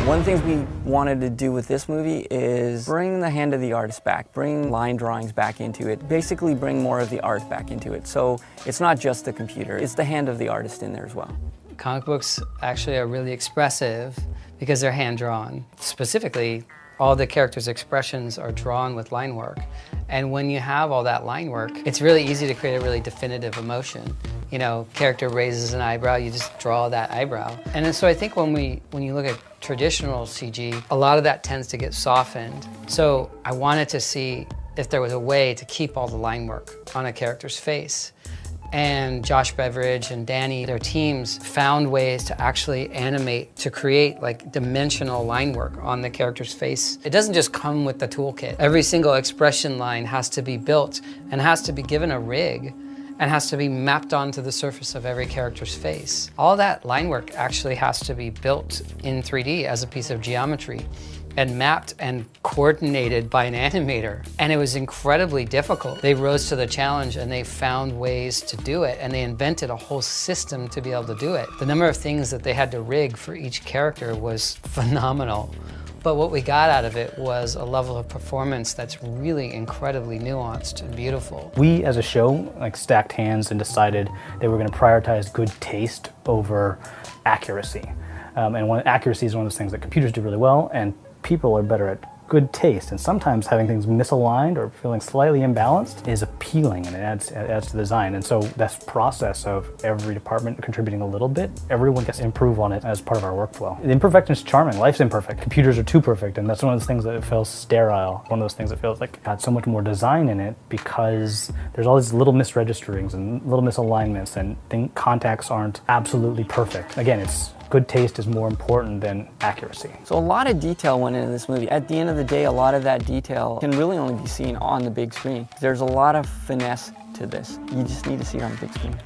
One of the things we wanted to do with this movie is bring the hand of the artist back, bring line drawings back into it, basically bring more of the art back into it. So it's not just the computer, it's the hand of the artist in there as well. Comic books actually are really expressive because they're hand-drawn. Specifically, all the characters' expressions are drawn with line work. And when you have all that line work, it's really easy to create a really definitive emotion. You know, character raises an eyebrow, you just draw that eyebrow. And then, so I think when you look at traditional CG, a lot of that tends to get softened. So I wanted to see if there was a way to keep all the line work on a character's face. And Josh Beveridge and Danny, their teams found ways to actually animate, to create like dimensional line work on the character's face. It doesn't just come with the toolkit. Every single expression line has to be built and has to be given a rig and has to be mapped onto the surface of every character's face. All that line work actually has to be built in 3D as a piece of geometry and mapped and coordinated by an animator. And it was incredibly difficult. They rose to the challenge and they found ways to do it, and they invented a whole system to be able to do it. The number of things that they had to rig for each character was phenomenal. But what we got out of it was a level of performance that's really incredibly nuanced and beautiful. We as a show stacked hands and decided they were going to prioritize good taste over accuracy. Accuracy is one of those things that computers do really well, and people are better at good taste, and sometimes having things misaligned or feeling slightly imbalanced is appealing, and it adds to the design. And so that's process of every department contributing a little bit. Everyone gets to improve on it as part of our workflow. The imperfection is charming. Life's imperfect. Computers are too perfect, and that's one of those things that feels sterile. One of those things that feels like it got so much more design in it because there's all these little misregisterings and little misalignments, and contacts aren't absolutely perfect. Again, good taste is more important than accuracy. So a lot of detail went into this movie. At the end of the day, a lot of that detail can really only be seen on the big screen. There's a lot of finesse to this. You just need to see it on the big screen.